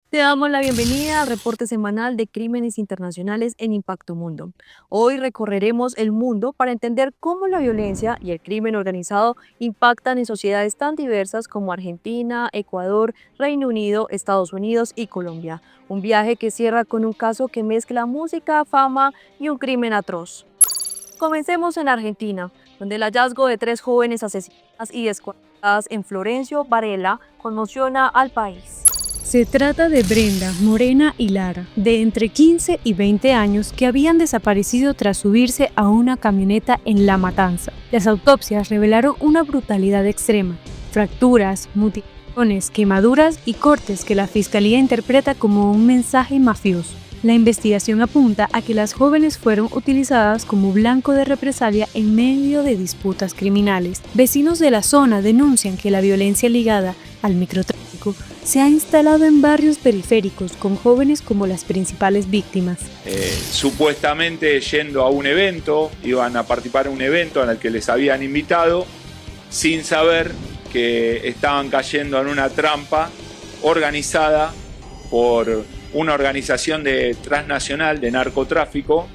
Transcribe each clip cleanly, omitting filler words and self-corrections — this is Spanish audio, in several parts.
Te damos la bienvenida al reporte semanal de crímenes internacionales en Impacto Mundo. Hoy recorreremos el mundo para entender cómo la violencia y el crimen organizado impactan en sociedades tan diversas como Argentina, Ecuador, Reino Unido, Estados Unidos y Colombia. Un viaje que cierra con un caso que mezcla música, fama y un crimen atroz. Comencemos en Argentina, donde el hallazgo de 3 jóvenes asesinadas y descuartizadas en Florencio Varela conmociona al país. Se trata de Brenda, Morena y Lara, de entre 15 y 20 años, que habían desaparecido tras subirse a una camioneta en La Matanza. Las autopsias revelaron una brutalidad extrema: fracturas, mutilaciones, quemaduras y cortes que la fiscalía interpreta como un mensaje mafioso. La investigación apunta a que las jóvenes fueron utilizadas como blanco de represalia en medio de disputas criminales. Vecinos de la zona denuncian que la violencia ligada al microtráfico se ha instalado en barrios periféricos, con jóvenes como las principales víctimas. Supuestamente yendo a un evento, iban a participar en un evento en el que les habían invitado, sin saber que estaban cayendo en una trampa organizada por una organización transnacional de narcotráfico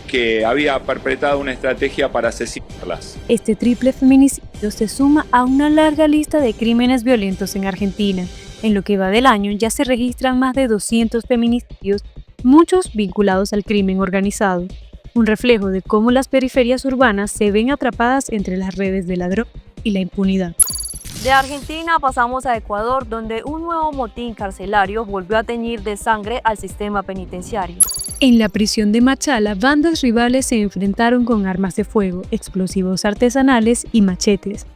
que había perpetrado una estrategia para asesinarlas. Este triple feminicidio se suma a una larga lista de crímenes violentos en Argentina. En lo que va del año ya se registran más de 200 feminicidios, muchos vinculados al crimen organizado. Un reflejo de cómo las periferias urbanas se ven atrapadas entre las redes de la droga y la impunidad. De Argentina pasamos a Ecuador, donde un nuevo motín carcelario volvió a teñir de sangre al sistema penitenciario. En la prisión de Machala, bandas rivales se enfrentaron con armas de fuego, explosivos artesanales y machetes.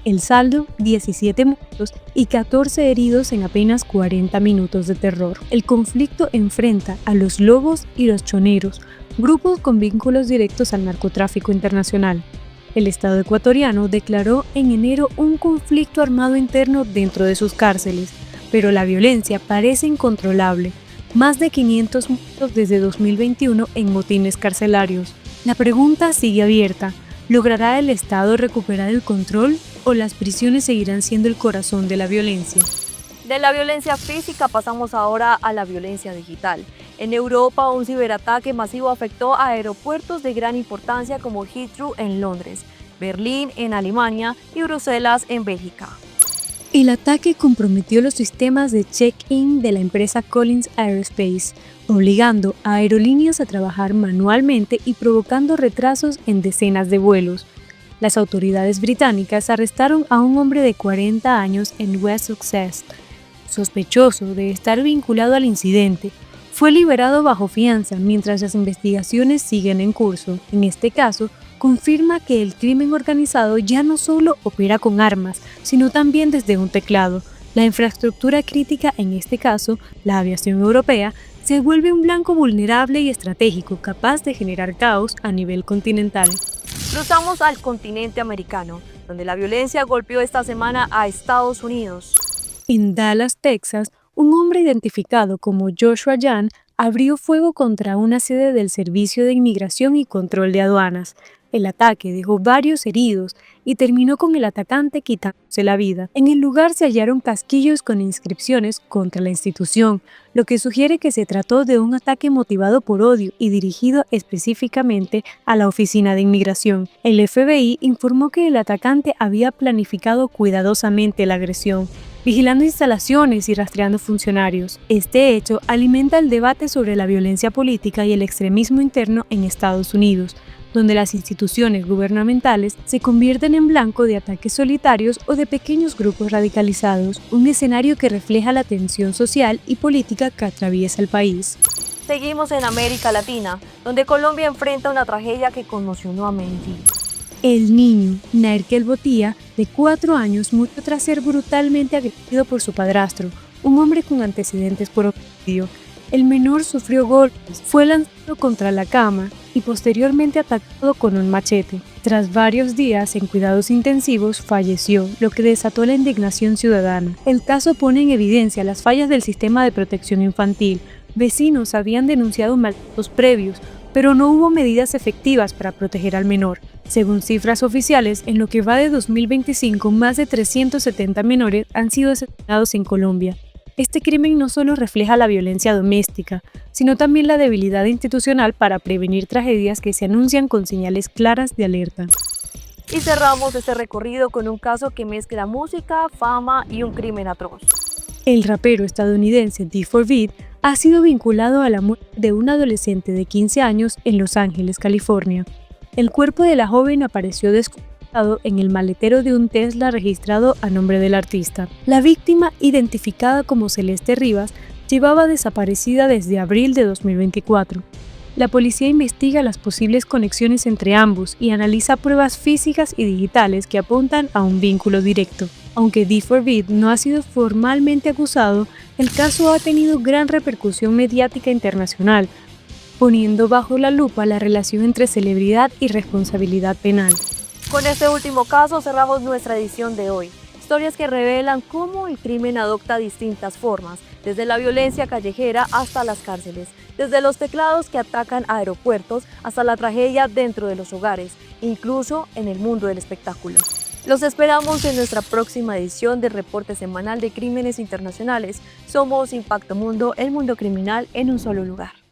El saldo: 17 muertos y 14 heridos en apenas 40 minutos de terror. El conflicto enfrenta a los lobos y los choneros, grupos con vínculos directos al narcotráfico internacional. El Estado ecuatoriano declaró en enero un conflicto armado interno dentro de sus cárceles, pero la violencia parece incontrolable. Más de 500 muertos desde 2021 en motines carcelarios. La pregunta sigue abierta: ¿logrará el Estado recuperar el control o las prisiones seguirán siendo el corazón de la violencia? De la violencia física pasamos ahora a la violencia digital. En Europa, un ciberataque masivo afectó a aeropuertos de gran importancia como Heathrow en Londres, Berlín en Alemania y Bruselas en Bélgica. El ataque comprometió los sistemas de check-in de la empresa Collins Aerospace, obligando a aerolíneas a trabajar manualmente y provocando retrasos en decenas de vuelos. Las autoridades británicas arrestaron a un hombre de 40 años en West Sussex, sospechoso de estar vinculado al incidente. Fue liberado bajo fianza mientras las investigaciones siguen en curso. En este caso, confirma que el crimen organizado ya no solo opera con armas, sino también desde un teclado. La infraestructura crítica, en este caso, la aviación europea, se vuelve un blanco vulnerable y estratégico, capaz de generar caos a nivel continental. Cruzamos al continente americano, donde la violencia golpeó esta semana a Estados Unidos. En Dallas, Texas, un hombre identificado como Joshua Yan abrió fuego contra una sede del Servicio de Inmigración y Control de Aduanas. El ataque dejó varios heridos y terminó con el atacante quitándose la vida. En el lugar se hallaron casquillos con inscripciones contra la institución, lo que sugiere que se trató de un ataque motivado por odio y dirigido específicamente a la Oficina de Inmigración. El FBI informó que el atacante había planificado cuidadosamente la agresión, vigilando instalaciones y rastreando funcionarios. Este hecho alimenta el debate sobre la violencia política y el extremismo interno en Estados Unidos, donde las instituciones gubernamentales se convierten en blanco de ataques solitarios o de pequeños grupos radicalizados, un escenario que refleja la tensión social y política que atraviesa el país. Seguimos en América Latina, donde Colombia enfrenta una tragedia que conmocionó a Medellín. El niño, Nairkel Botía, de 4 años, murió tras ser brutalmente agredido por su padrastro, un hombre con antecedentes por homicidio. El menor sufrió golpes, fue lanzado contra la cama y posteriormente atacado con un machete. Tras varios días en cuidados intensivos, falleció, lo que desató la indignación ciudadana. El caso pone en evidencia las fallas del sistema de protección infantil. Vecinos habían denunciado maltratos previos, pero no hubo medidas efectivas para proteger al menor. Según cifras oficiales, en lo que va de 2025, más de 370 menores han sido asesinados en Colombia. Este crimen no solo refleja la violencia doméstica, sino también la debilidad institucional para prevenir tragedias que se anuncian con señales claras de alerta. Y cerramos este recorrido con un caso que mezcla música, fama y un crimen atroz. El rapero estadounidense D4Beat ha sido vinculado a la muerte de un adolescente de 15 años en Los Ángeles, California. El cuerpo de la joven apareció desconectado en el maletero de un Tesla registrado a nombre del artista. La víctima, identificada como Celeste Rivas, llevaba desaparecida desde abril de 2024. La policía investiga las posibles conexiones entre ambos y analiza pruebas físicas y digitales que apuntan a un vínculo directo. Aunque D4Beat no ha sido formalmente acusado, el caso ha tenido gran repercusión mediática internacional, poniendo bajo la lupa la relación entre celebridad y responsabilidad penal. Con este último caso cerramos nuestra edición de hoy. Historias que revelan cómo el crimen adopta distintas formas, desde la violencia callejera hasta las cárceles, desde los teclados que atacan aeropuertos hasta la tragedia dentro de los hogares, incluso en el mundo del espectáculo. Los esperamos en nuestra próxima edición del reporte semanal de crímenes internacionales. Somos Impacto Mundo, el mundo criminal en un solo lugar.